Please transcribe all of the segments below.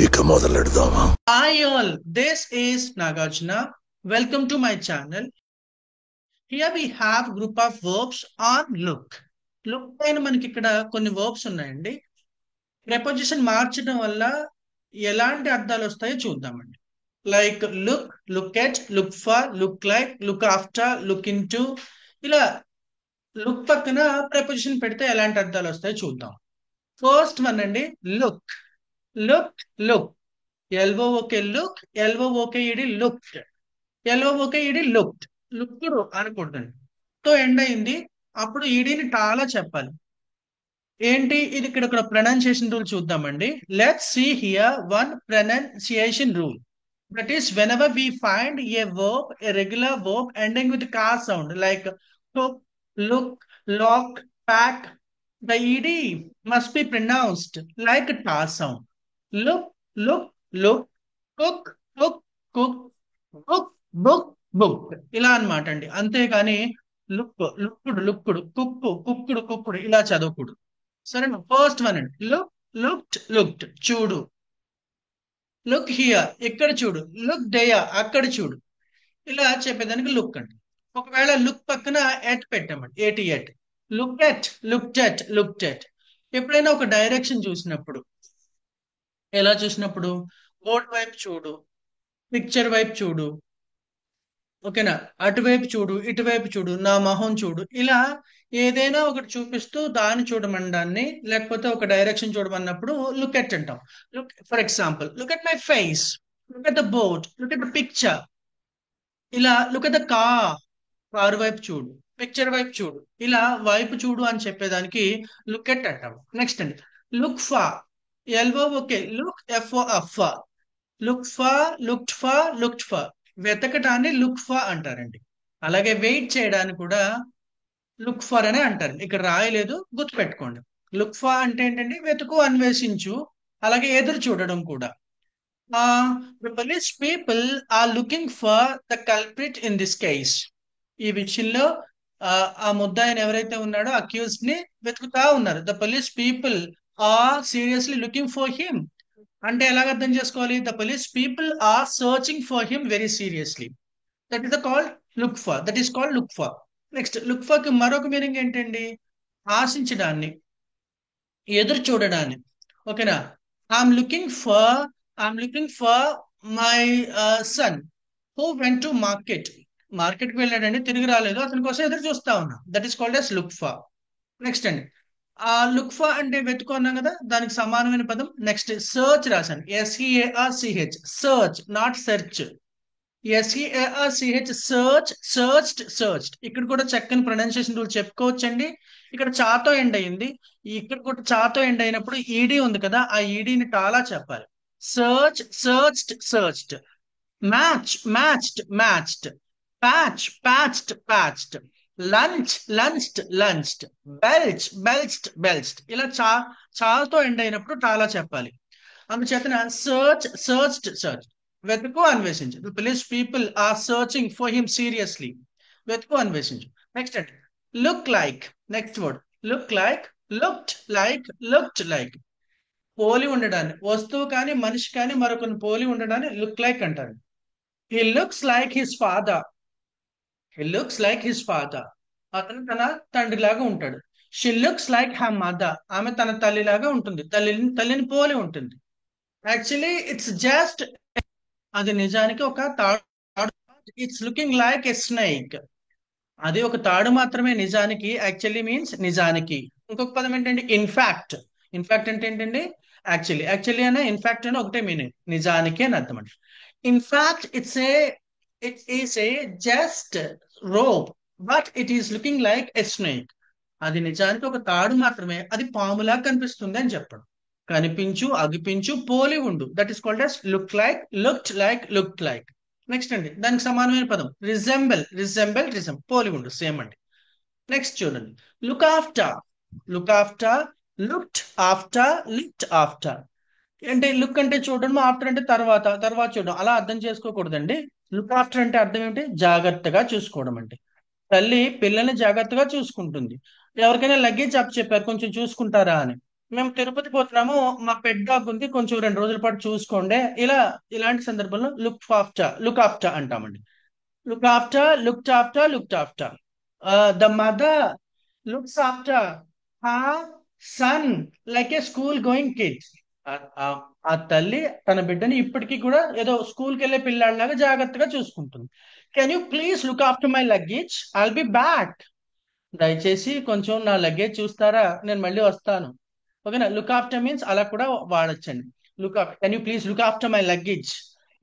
ఇక మొదలెడదామా? Hi all, this is Nagarjuna. Welcome to my channel. Here we have group of verbs on look. Look పైన మనకి ఇక్కడ కొన్ని verbs ఉన్నాయండి. Preposition మార్చడం వల్ల ఎలాంటి అర్థాలు వస్తాయో చూద్దామండి. Like look, look at, look for, look like, look after, look into. ఇలా లుక్ పక్కన preposition పెడితే ఎలాంటి అర్థాలు వస్తాయో చూద్దాం. ఫస్ట్ వన్ అండి, look. Look, look. L O O K look, L O O K E D look. L O O K E D looked. Looked అనుకుంటుంది. తో ఎండ్ అయింది. అప్పుడు ఈడీని టాలా చెప్పాలి. ఏంటి ఇది? ఇక్కడ ప్రొనౌన్సియేషన్ రూల్ చూద్దామండి. Let's see here one pronunciation rule. That is whenever we find a verb, a regular verb ending with కా sound like took, look, lock, pack, the ed must be pronounced like ta sound. Look, look, look, cook, cook, cook, book, book, book. ఇలా అన్నమాట అండి. అంతేగాని look, లుక్కుడు, లుక్కుడు, కుక్కు, కుక్కుడు, కుక్కుడు ఇలా చదవకూడదు. సరేనా? First one అండి, look, looked, looked చూడు. లుక్ హియర్ ఇక్కడ చూడు. లుక్ దేయర్ అక్కడ చూడు. ఇలా చెప్పేదానికి లుక్ అండి. ఒకవేళ లుక్ పక్కన ఎట్ పెట్టామండి, ఏటి at. Look at, looked at, looked at. ఎప్పుడైనా ఒక డైరెక్షన్ చూసినప్పుడు, ఎలా చూసినప్పుడు, బోర్డ్ వైపు చూడు, పిక్చర్ వైపు చూడు, ఓకేనా, అటువైపు చూడు, ఇటువైపు చూడు, నా మొహం చూడు, ఇలా ఏదైనా ఒకటి చూపిస్తూ దాన్ని చూడమనడాన్ని, లేకపోతే ఒక డైరెక్షన్ చూడమన్నప్పుడు లుక్ ఎట్ అంటాం. Look for example, look at my face, look at the board, look at the picture. ఇలా లుక్ ఎట్ ద కారు వైపు చూడు, పిక్చర్ వైపు చూడు, ఇలా వైపు చూడు అని చెప్పేదానికి లుక్ ఎట్ అంటాం. నెక్స్ట్ అండి, look for. L O O K look, F O అఫ్. Look for, looked for, looked for. వెతకటాన్ని లుక్ ఫర్ అంటారండి. అలాగే వెయిట్ చేయడానికి కూడా లుక్ ఫర్ అనే అంటారు. ఇక్కడ రాయలేదు, గుర్తుపెట్టుకోండి. లుక్ ఫర్ అంటే ఏంటండి? వెతుకు, అన్వేషించు. అలాగే ఎదురు చూడడం కూడా. The police people are looking for the culprit in this case. ఈ విషయంలో ఆ ముద్దాయిని ఎవరైతే ఉన్నాడో అక్యూజ్డ్ ని వెతుకుతా ఉన్నారు. The police people are seriously looking for him. అంటే ఎలాగ అర్థం చేసుకోవాలి? The police people are searching for him very seriously. That is the called look for. That is called look for. Next, look for కి మరొక meaning ఏంటండి? ఆశించడాన్ని, ఎదురు చూడడాన్ని. ఓకేనా? I'm looking for, I'm looking for my son who went to market. Market కి వెళ్ళాడండి, తిరిగి రాలేదు, అతని కోసం ఎదురు చూస్తా ఉన్నా. That is called as look for. Next అండి, ఆ లుక్ ఫర్ అంటే వెతుకున్నాం కదా, దానికి సమానమైన పదం నెక్స్ట్ సర్చ్ రాశాను. SEARCH, search, not search. SEARCH, search, searched, searched. ఇక్కడ కూడా చక్కని ప్రొనౌన్సియేషన్ రూల్ చెప్పుకోవచ్చండి. ఇక్కడ చాతో ఎండ్ అయింది. ఇక్కడ కూడా చాతో ఎండ్ అయినప్పుడు ఈడీ ఉంది కదా, ఆ ఈడీని టాలా చెప్పాలి. Search, searched, searched. Match, matched, matched. Patch, patched, patched. Lunch, lunched, lunched. Belch, belched, belched. ఇలా చాతో ఎండ్ అయినప్పుడు టాలా చెప్పాలి. అందుచేతన సర్చ్, సర్చ్డ్, సర్చ్. వెతుకు, అన్వేషించు. The police people are searching for him seriously. వెతుకు, అన్వేషించు. నెక్స్ట్ అండి, look like. Next word, look like, looked like, looked like. పోలి ఉండడాన్ని, వస్తువు కానీ మనిషి కానీ మరొకరిని పోలి ఉండడాన్ని లుక్ లైక్ అంటారు. He looks like his father. He looks like his father. అతను తన తండ్రిలాగా ఉంటాడు. She looks like her mother. ఆమె తన తల్లిలాగా ఉంటుంది, తల్లిని పోలి ఉంటుంది. యాక్చువల్లీ ఇట్స్ జస్ట్, అది నిజానికి ఒక తాడు. It's looking like a snake. అది ఒక తాడు మాత్రమే నిజానికి. యాక్చువల్లీ మీన్స్ నిజానికి. ఇంకొక పదం ఏంటంటే ఇన్ఫాక్ట్. ఇన్ఫాక్ట్ అంటే ఏంటండి? యాక్చువల్లీ. యాక్చువల్లీ అనే ఇన్ఫాక్ట్ అని ఒకటే మీనింగ్, నిజానికి అని అర్థం అండి. In fact it is a just rope, but it is looking like a snake. అది నిజానికి ఒక తాడు మాత్రమే, అది పాములా కనిపిస్తుంది అని చెప్పడం. కనిపించు, అగిపించు, పోలి ఉండు. That is called as look like, looked like, looked like. Next అండి, దానికి సమానమైన పదం రిజెంబల్. రిజెంబల్, పోలి ఉండు, సేమ్ అండి. నెక్స్ట్ చూడండి, look after. Look after, looked after, looked after. అంటే లుక్ అంటే చూడడం, ఆఫ్టర్ అంటే తర్వాత, తర్వాత చూడడం, అలా అర్థం చేసుకోకూడదండి. లుక్ ఆఫ్టర్ అంటే అర్థం ఏంటి? జాగ్రత్తగా చూసుకోవడం అండి. తల్లి పిల్లల్ని జాగ్రత్తగా చూసుకుంటుంది. ఎవరికైనా లగేజ్ అప్ చెప్పారు, కొంచెం చూసుకుంటారా అని. మేము తిరుపతి పోతున్నాము, మా పెట్ డాగ్ ఉంది, కొంచెం 2 రోజుల పాటు చూసుకోండి. ఇలాంటి సందర్భంలో లుక్ ఆఫ్టర్ అంటామండి. Look after, looked after, looked after. The mother looks after son like a school going kid. ఆ తల్లి తన బిడ్డని ఇప్పటికీ కూడా ఏదో స్కూల్కి వెళ్ళే పిల్లాడిలాగా జాగ్రత్తగా చూసుకుంటుంది. Can you please look after my luggage, I'll be back. దయచేసి కొంచెం నా లగేజ్ చూస్తారా, నేను మళ్ళీ వస్తాను. ఓకేనా? లుక్ ఆఫ్టర్ మీన్స్ అలా కూడా వాడచ్చండి. Can you please look after my luggage.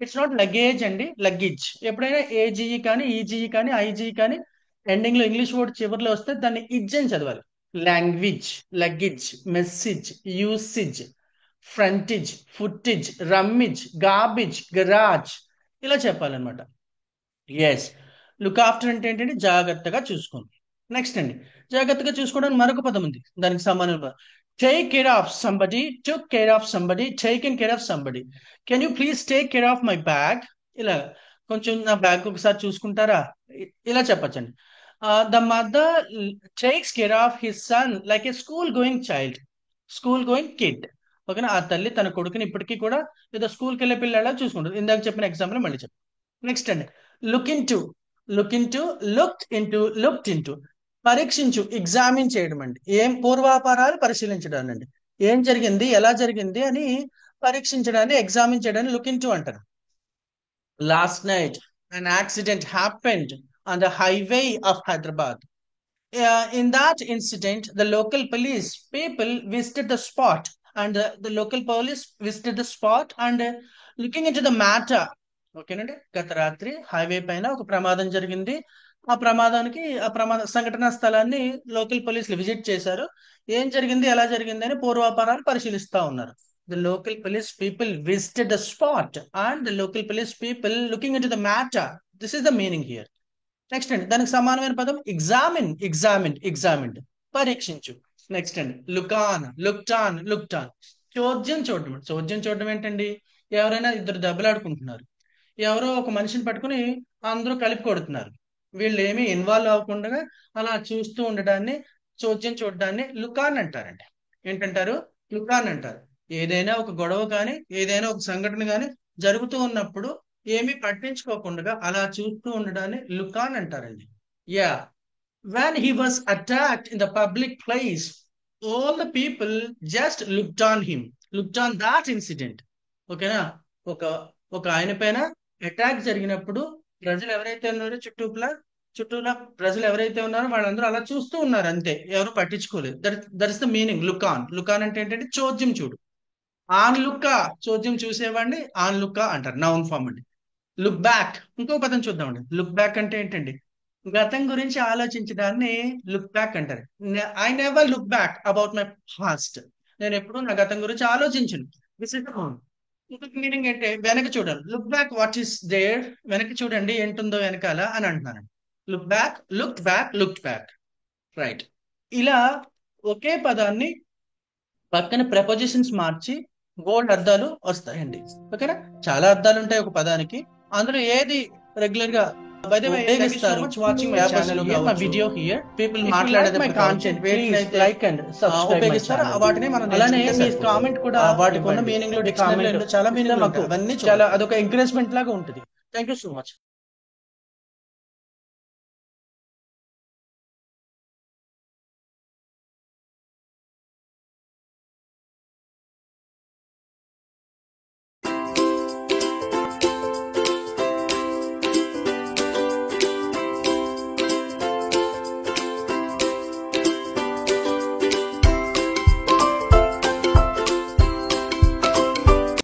It's not luggage అండి, లగేజ్. ఎప్పుడైనా ఏజీఈ కానీ ఈజీఈ కానీ ఐజీఈ కానీ ఎండింగ్ లో ఇంగ్లీష్ వర్డ్ చివరిలో వస్తే దాన్ని ఇజ్ అని చదవాలి. Language, luggage, message, usage, frontage, footage, rummage, garbage, garage, ఇలా చెప్పాలన్నమాట. ఎస్, లుక్ ఆఫ్టర్ అంటే ఏంటంటే జాగ్రత్తగా చూసుకోండి. నెక్స్ట్ అండి, జాగ్రత్తగా చూసుకోవడానికి మరొక పదం ఉంది దానికి సమానం. Take care of somebody, took care of somebody, taken care of somebody. Can you please take care of my bag. ఇలా కొంచెం నా బ్యాగ్ ఒకసారి చూసుకుంటారా, ఇలా చెప్పచ్చండి. The mother takes care of his son like a school going child, school going kid. ఓకేనా? ఆ తల్లి తన కొడుకుని ఇప్పటికీ కూడా ఏదో స్కూల్కి వెళ్ళే పిల్లలా చూసుకుంటుంది. ఇందాక చెప్పిన ఎగ్జాంపుల్ మళ్ళీ చెప్పండి. నెక్స్ట్ అండి, look into, look into, looked into, looked into. పరీక్షించు, ఎగ్జామిన్ చేయడం అండి. ఏం పూర్వాపరాలు పరిశీలించడం అండి. ఏం జరిగింది, ఎలా జరిగింది అని పరీక్షించడాన్ని, ఎగ్జామిన్ చేయడాన్ని లుక్ ఇన్ టు అంటారు. Last night an accident happened on the highway of Hyderabad. In that incident, the local police people visited the spot, and the local police visited the spot and looking into the matter. ఓకేనండి, గత రాత్రి highway పైన ఒక ప్రమాదం జరిగింది. ఆ ప్రమాద సంఘటనా స్థలాన్ని లోకల్ పోలీసులు విజిట్ చేశారు. ఏం జరిగింది, ఎలా జరిగింది అని పూర్వాపరాలు పరిశీలిస్తా ఉన్నారు. The local police people visited the spot and the local police people looking into the matter. This is the meaning here. Next అండి, దానికి సమానమైన పదం ఎగ్జామిన్, ఎగ్జామిన్డ్, పరీక్షించు. నెక్స్ట్ అండి, లుకాన్, లుక్టాన్. చోద్యం చూడడం. చోద్యం చూడడం ఏంటండి? ఎవరైనా ఇద్దరు దెబ్బలాడుకుంటున్నారు, ఎవరో ఒక మనిషిని పట్టుకుని అందరూ కలిపి కొడుతున్నారు, వీళ్ళు ఏమీ ఇన్వాల్వ్ అవ్వకుండా అలా చూస్తూ ఉండడాన్ని, చోద్యం చూడడాన్ని లుకాన్ అంటారండి. ఏంటంటారు? లుకాన్ అంటారు. ఏదైనా ఒక గొడవ కానీ, ఏదైనా ఒక సంఘటన కానీ జరుగుతూ ఉన్నప్పుడు ఏమీ పట్టించుకోకుండా అలా చూస్తూ ఉండడాన్ని లుకాన్ అంటారండి. Yeah, when he was attacked in the public place, all the people just looked on him, looked on that incident. ఓకేనా? ఒక ఒక ఆయన పైన అటాక్ జరిగినప్పుడు ప్రజలు ఎవరైతే ఉన్నారో, చుట్టూలా ప్రజలు ఎవరైతే ఉన్నారో వాళ్ళందరూ అలా చూస్తూ ఉన్నారు అంతే, ఎవరు పట్టించుకోలేదు. That is the meaning look on. Look on అంటే ఏంటంటే చోద్యం చూడు. ఆన్ లుక్క, చోద్యం చూసేవాడిని ఆన్ లుక్క అంటారు, నౌన్ ఫామ్ అండి. లుక్ బ్యాక్, ఇంకో పదం చూద్దామండి. లుక్ బ్యాక్ అంటే ఏంటండి? గతం గురించి ఆలోచించడాన్ని లుక్ బ్యాక్ అంటారు. I never look back about my past. నేను ఎప్పుడు నా గతం గురించి ఆలోచించను. దిస్ ఇస్ ఇంకొక మీనింగ్ ఏంటి? వెనక చూడాలి. Look back, what is there, వెనక చూడండి ఏంటుందో వెనకాల అని అంటున్నాను. Look back, looked back. Right. ఇలా ఒకే పదాన్ని పక్కన ప్రపోజిషన్స్ మార్చి బోల్డ్ అర్థాలు వస్తాయండి. ఓకేనా? చాలా అర్థాలు ఉంటాయి ఒక పదానికి, అందులో ఏది రెగ్యులర్ గా ఉపయోగిస్తారు. Watching my channel, my video here people మాట్లాడేది, మై కంటెంట్ లైక్ అండ్ ఉపయోగిస్తారు. వాటిని మనం అలానే మీ కామెంట్ కూడా వాటికి ఉన్న మీనింగ్ లో, డిక్షనరీలో చాలా మీనింగ్ అవన్నీ చాలా, అదొక ఎంకరేజ్మెంట్ లాగా ఉంటుంది. Thank you so much.